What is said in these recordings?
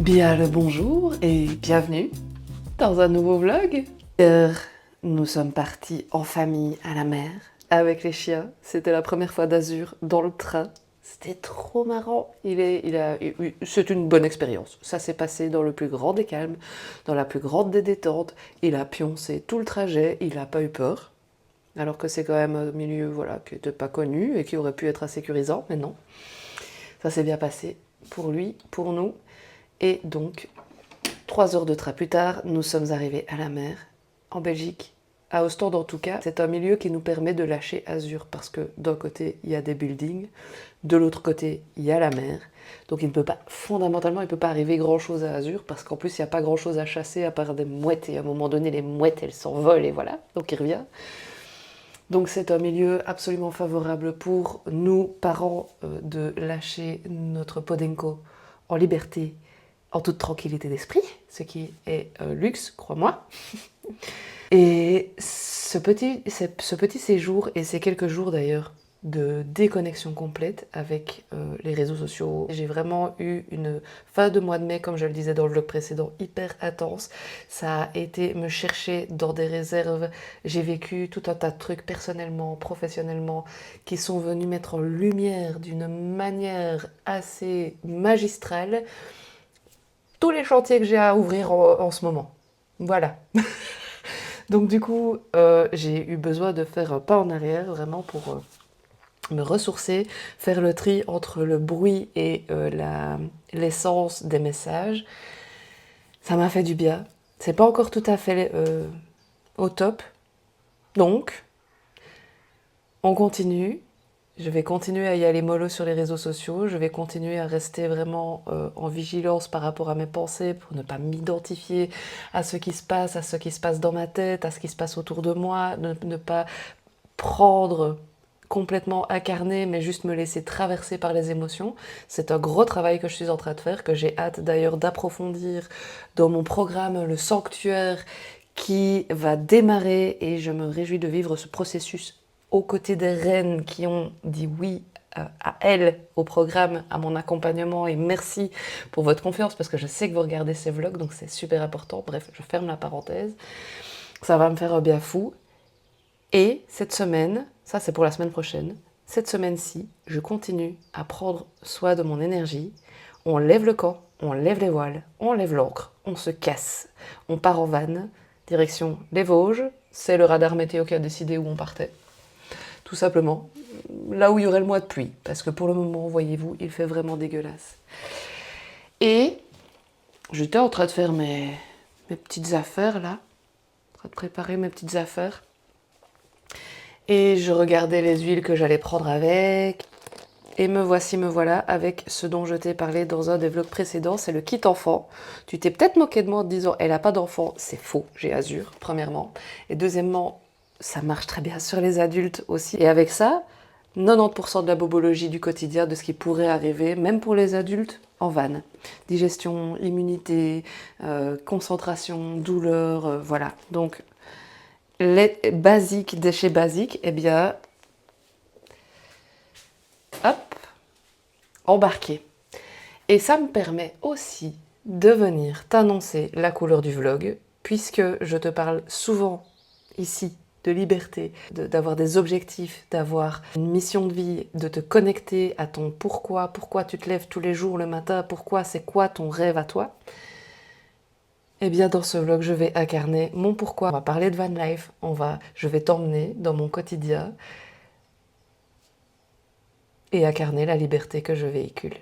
Bien le bonjour et bienvenue dans un nouveau vlog. Hier, nous sommes partis en famille à la mer avec les chiens. C'était la première fois d'Azur dans le train. C'était trop marrant. C'est une bonne expérience. Ça s'est passé dans le plus grand des calmes, dans la plus grande des détentes. Il a pioncé tout le trajet, il n'a pas eu peur. Alors que c'est quand même un milieu qui n'était pas connu et qui aurait pu être insécurisant, mais non. Ça s'est bien passé pour lui, pour nous. Et donc, 3 heures de train plus tard, nous sommes arrivés à la mer, en Belgique, à Ostende en tout cas. C'est un milieu qui nous permet de lâcher Azur, parce que d'un côté, il y a des buildings, de l'autre côté, il y a la mer. Donc il ne peut pas, fondamentalement, il ne peut pas arriver grand-chose à Azur, parce qu'en plus, il n'y a pas grand-chose à chasser à part des mouettes, et à un moment donné, les mouettes, elles s'envolent, et voilà, donc il revient. Donc c'est un milieu absolument favorable pour nous, parents, de lâcher notre Podenco en liberté, en toute tranquillité d'esprit, ce qui est luxe, crois-moi. Et ce petit séjour, et ces quelques jours d'ailleurs, de déconnexion complète avec les réseaux sociaux. J'ai vraiment eu une fin de mois de mai, comme je le disais dans le vlog précédent, hyper intense. Ça a été me chercher dans des réserves. J'ai vécu tout un tas de trucs personnellement, professionnellement, qui sont venus mettre en lumière d'une manière assez magistrale tous les chantiers que j'ai à ouvrir en ce moment. Voilà. Donc du coup, j'ai eu besoin de faire un pas en arrière, vraiment pour me ressourcer, faire le tri entre le bruit et l'essence des messages. Ça m'a fait du bien. C'est pas encore tout à fait au top. Donc, on continue. Je vais continuer à y aller mollo sur les réseaux sociaux. Je vais continuer à rester vraiment en vigilance par rapport à mes pensées pour ne pas m'identifier à ce qui se passe dans ma tête, à ce qui se passe autour de moi, ne pas prendre complètement incarné, mais juste me laisser traverser par les émotions. C'est un gros travail que je suis en train de faire, que j'ai hâte d'ailleurs d'approfondir dans mon programme Le Sanctuaire qui va démarrer, et je me réjouis de vivre ce processus aux côtés des reines qui ont dit oui à elles, au programme, à mon accompagnement, et merci pour votre confiance parce que je sais que vous regardez ces vlogs, donc c'est super important. Bref, je ferme la parenthèse. Ça va me faire un bien fou. Et cette semaine, ça c'est pour la semaine prochaine, cette semaine-ci, je continue à prendre soin de mon énergie. On lève le camp, on lève les voiles, on lève l'ancre, on se casse, on part en van, direction les Vosges. C'est le radar météo qui a décidé où on partait. Tout simplement, là où il y aurait le mois de pluie, parce que pour le moment, voyez-vous, il fait vraiment dégueulasse. Et j'étais en train de faire mes petites affaires là, en train de préparer mes petites affaires. Et je regardais les huiles que j'allais prendre avec. Et me voilà avec ce dont je t'ai parlé dans un des vlogs précédents, c'est le kit enfant. Tu t'es peut-être moqué de moi en te disant « elle a pas d'enfant ». C'est faux, j'ai Azur, premièrement. Et deuxièmement, ça marche très bien sur les adultes aussi. Et avec ça, 90% de la bobologie du quotidien, de ce qui pourrait arriver, même pour les adultes, en van. Digestion, immunité, concentration, douleur, voilà. Donc, les basiques de chez Basique, eh bien, hop, embarqué. Et ça me permet aussi de venir t'annoncer la couleur du vlog, puisque je te parle souvent ici de liberté, d'avoir des objectifs, d'avoir une mission de vie, de te connecter à ton pourquoi tu te lèves tous les jours le matin, c'est quoi ton rêve à toi. Eh bien, dans ce vlog, je vais incarner mon pourquoi. On va parler de van life, je vais t'emmener dans mon quotidien et incarner la liberté que je véhicule.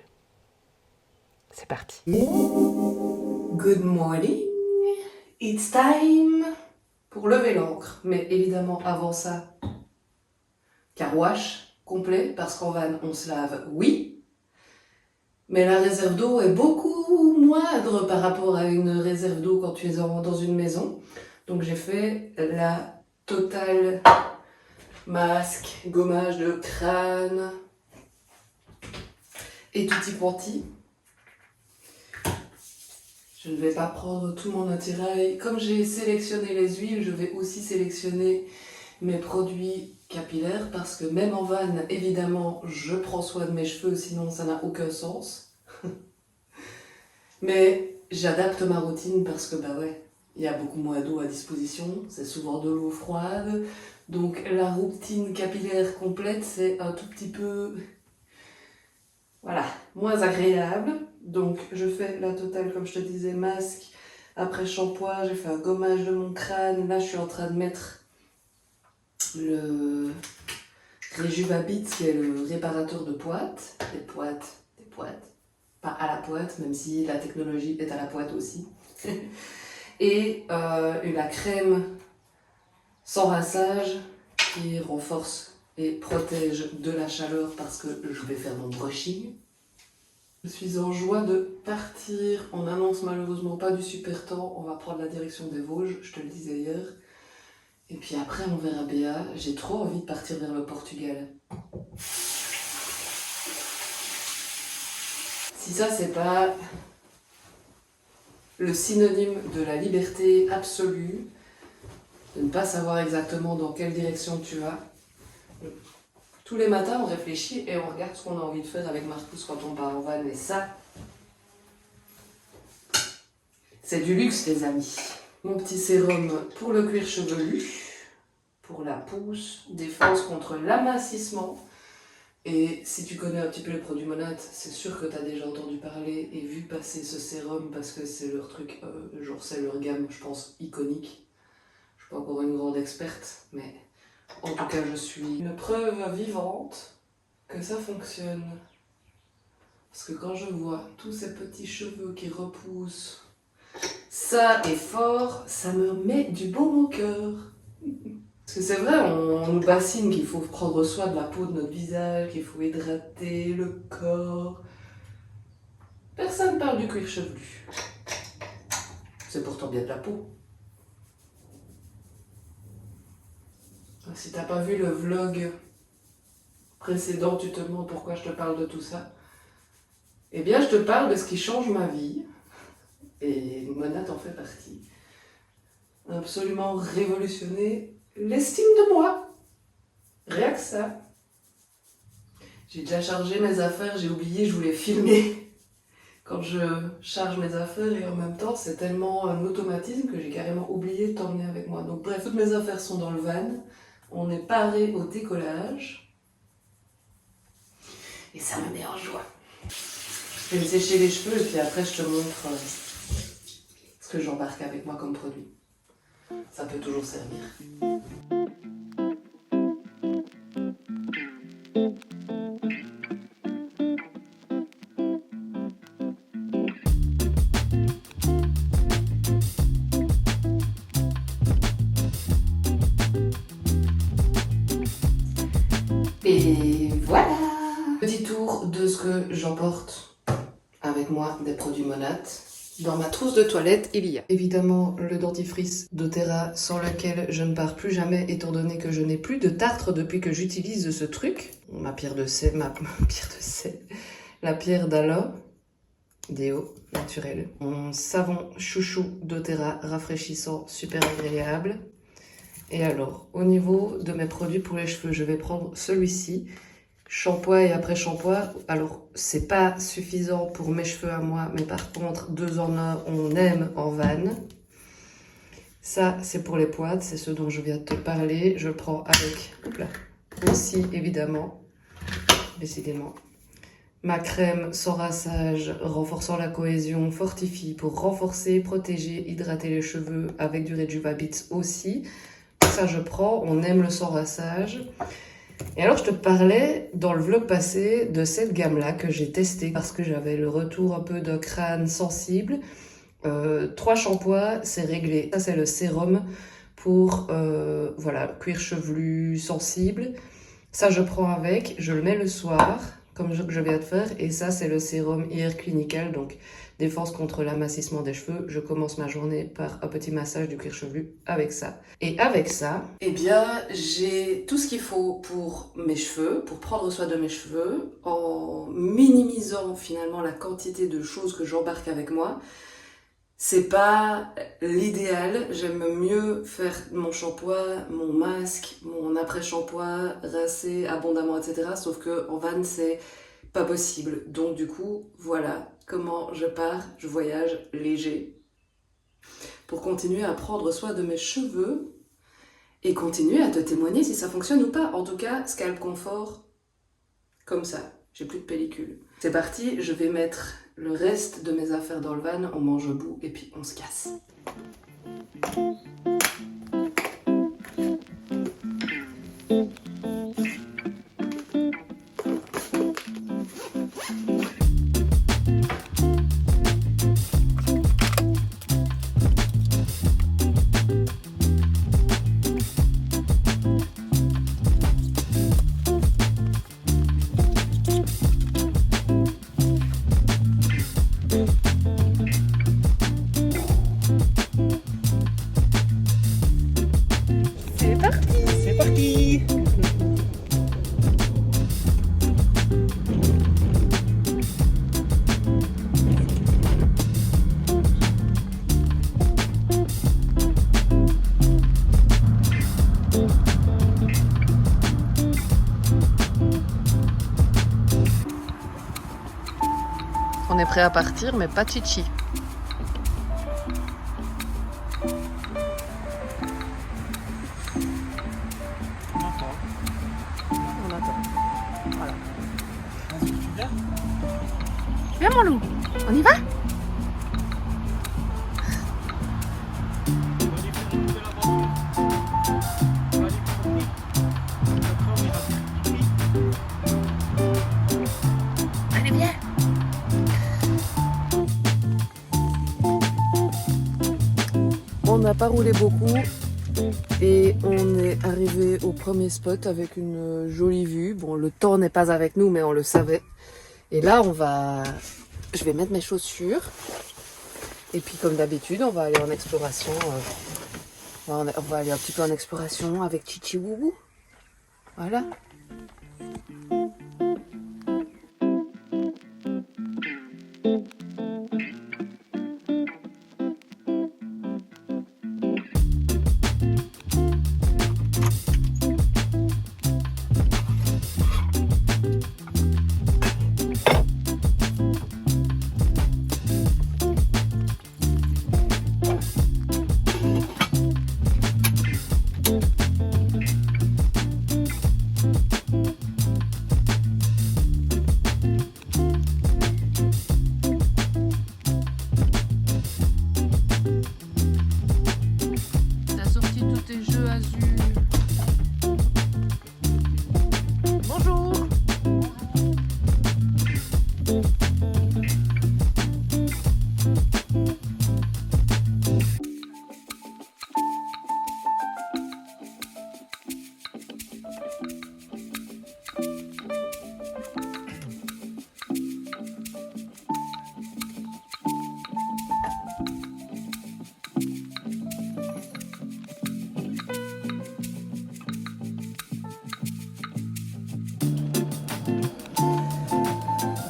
C'est parti. Good morning, it's time pour lever l'ancre. Mais évidemment, avant ça, car wash complet, parce qu'en van, on se lave, oui. Mais la réserve d'eau est beaucoup moindre par rapport à une réserve d'eau quand tu es dans une maison. Donc j'ai fait la totale masque, gommage de crâne et tutti quanti. Je ne vais pas prendre tout mon attirail. Comme j'ai sélectionné les huiles, je vais aussi sélectionner mes produits capillaires parce que même en van, évidemment, je prends soin de mes cheveux, sinon ça n'a aucun sens. Mais j'adapte ma routine parce que bah ouais, il y a beaucoup moins d'eau à disposition, c'est souvent de l'eau froide. Donc la routine capillaire complète, c'est un tout petit peu, voilà, moins agréable. Donc je fais la totale, comme je te disais, masque, après shampoing, j'ai fait un gommage de mon crâne. Là, je suis en train de mettre le Rejuvabit, qui est le réparateur de poites. Des poites. Pas à la pointe, même si la technologie est à la pointe aussi. Et la crème sans rinçage qui renforce et protège de la chaleur parce que je vais faire mon brushing. Je suis en joie de partir. On n'annonce malheureusement pas du super temps. On va prendre la direction des Vosges, je te le disais hier. Et puis après, on verra bien. J'ai trop envie de partir vers le Portugal. Si ça, c'est pas le synonyme de la liberté absolue, de ne pas savoir exactement dans quelle direction tu vas. Tous les matins, on réfléchit et on regarde ce qu'on a envie de faire avec Marcus quand on part en van. Et ça, c'est du luxe, les amis. Mon petit sérum pour le cuir chevelu, pour la pousse, défense contre l'amincissement. Et si tu connais un petit peu les produits Monat, c'est sûr que tu as déjà entendu parler et vu passer ce sérum parce que c'est leur truc, genre c'est leur gamme, je pense, iconique. Je suis pas encore une grande experte, mais en tout cas, je suis une preuve vivante que ça fonctionne. Parce que quand je vois tous ces petits cheveux qui repoussent, ça est fort, ça me met du baume au cœur. Parce que c'est vrai, on nous bassine qu'il faut prendre soin de la peau de notre visage, qu'il faut hydrater le corps. Personne ne parle du cuir chevelu. C'est pourtant bien de la peau. Si t'as pas vu le vlog précédent, tu te demandes pourquoi je te parle de tout ça. Eh bien, je te parle de ce qui change ma vie. Et Monat en fait partie. Absolument révolutionné l'estime de moi. Rien que ça. J'ai déjà chargé mes affaires, j'ai oublié, je voulais filmer quand je charge mes affaires et en même temps c'est tellement un automatisme que j'ai carrément oublié de t'emmener avec moi. Donc bref, toutes mes affaires sont dans le van, on est paré au décollage et ça me met en joie. Je vais me sécher les cheveux et puis après je te montre ce que j'embarque avec moi comme produit. Ça peut toujours servir. Et voilà! Petit tour de ce que j'emporte avec moi des produits Monat. Dans ma trousse de toilette, il y a évidemment le dentifrice doTERRA sans lequel je ne pars plus jamais étant donné que je n'ai plus de tartre depuis que j'utilise ce truc. Ma pierre de sel, la pierre d'Ala, déo naturel. Mon savon chouchou doTERRA rafraîchissant, super agréable. Et alors, au niveau de mes produits pour les cheveux, je vais prendre celui-ci. Shampoing et après shampoing, alors c'est pas suffisant pour mes cheveux à moi, mais par contre 2 en 1, on aime en van. Ça c'est pour les poids, c'est ce dont je viens de te parler. Je prends avec, aussi évidemment, décidément, ma crème sans rinçage, renforçant la cohésion, fortifie pour renforcer, protéger, hydrater les cheveux avec du Rejuvabit aussi. Ça je prends, on aime le sans rinçage. Et alors je te parlais dans le vlog passé de cette gamme-là que j'ai testée parce que j'avais le retour un peu de crâne sensible. 3 shampoings, c'est réglé. Ça c'est le sérum pour voilà, cuir chevelu sensible. Ça je prends avec, je le mets le soir comme je viens de faire. Et ça c'est le sérum Hair Clinical, donc défense contre l'amincissement des cheveux. Je commence ma journée par un petit massage du cuir chevelu avec ça. Et avec ça, eh bien, j'ai tout ce qu'il faut pour mes cheveux, pour prendre soin de mes cheveux, en minimisant finalement la quantité de choses que j'embarque avec moi. C'est pas l'idéal, j'aime mieux faire mon shampoing, mon masque, mon après-shampoing, rincer abondamment, etc. Sauf que en van, c'est pas possible. Donc du coup, voilà comment je pars, je voyage léger pour continuer à prendre soin de mes cheveux et continuer à te témoigner si ça fonctionne ou pas. En tout cas, Scalp Confort, comme ça, j'ai plus de pellicule. C'est parti, je vais mettre le reste de mes affaires dans le van, on mange au bout et puis on se casse. C'est parti. On est prêt à partir, mais pas chichi. On attend. Voilà. Viens mon loup, on y va? Allez, viens! On n'a pas roulé beaucoup et on est arrivé au premier spot avec une jolie vue. Bon, le temps n'est pas avec nous, mais on le savait. Et là, je vais mettre mes chaussures. Et puis, comme d'habitude, on va aller en exploration. On va aller un petit peu en exploration avec Chichi Boubou. Voilà.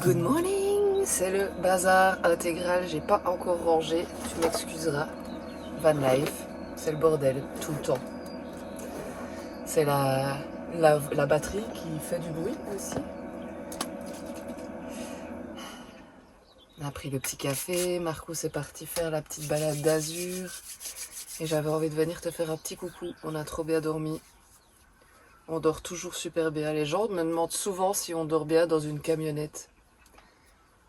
Good morning, c'est le bazar intégral, j'ai pas encore rangé, tu m'excuseras. Van life, c'est le bordel, tout le temps. C'est la batterie qui fait du bruit aussi. On a pris le petit café, Marcus est parti faire la petite balade d'Azur. Et j'avais envie de venir te faire un petit coucou, on a trop bien dormi. On dort toujours super bien, les gens me demandent souvent si on dort bien dans une camionnette.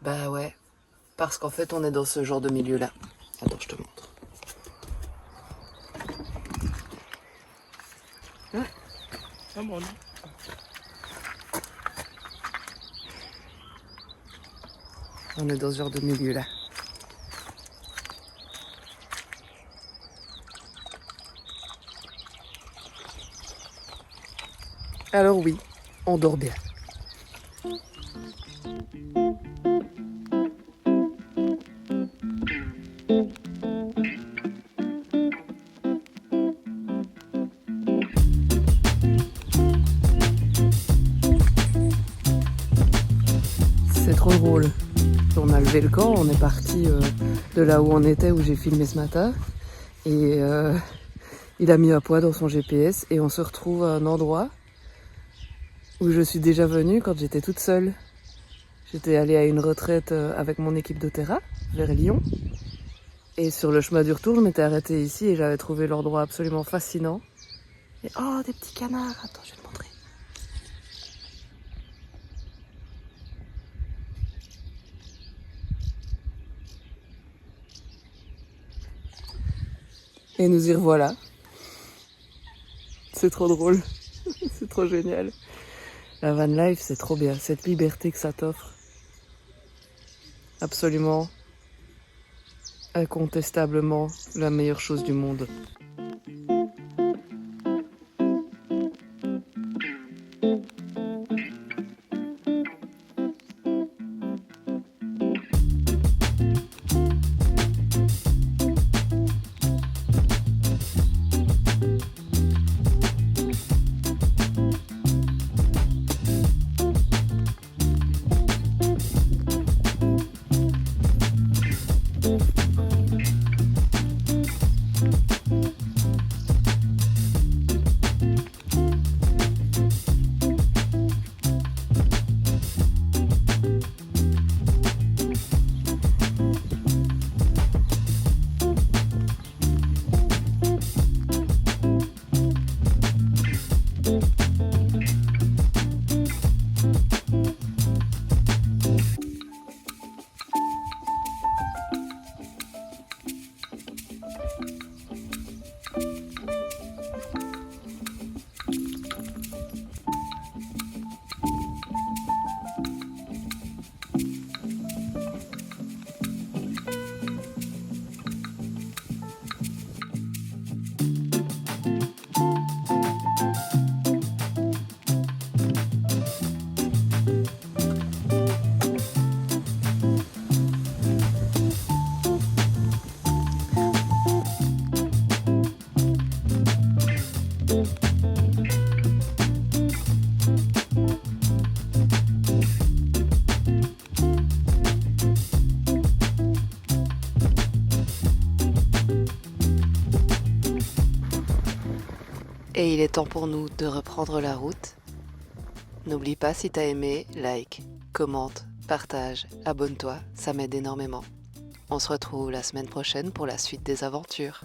Bah ouais, parce qu'en fait on est dans ce genre de milieu-là. Attends, je te montre. On est dans ce genre de milieu-là. Alors oui, on dort bien. C'est trop drôle. On a levé le camp, on est parti de là où on était, où j'ai filmé ce matin. Et il a mis un poids dans son GPS et on se retrouve à un endroit où je suis déjà venue quand j'étais toute seule. J'étais allée à une retraite avec mon équipe de terrain vers Lyon. Et sur le chemin du retour, je m'étais arrêtée ici et j'avais trouvé l'endroit absolument fascinant. Et oh, des petits canards. Attends, je vais te montrer. Et nous y revoilà. C'est trop drôle. C'est trop génial. La van life, c'est trop bien. Cette liberté que ça t'offre. Absolument, incontestablement, la meilleure chose du monde. Et il est temps pour nous de reprendre la route. N'oublie pas, si t'as aimé, like, commente, partage, abonne-toi, ça m'aide énormément. On se retrouve la semaine prochaine pour la suite des aventures.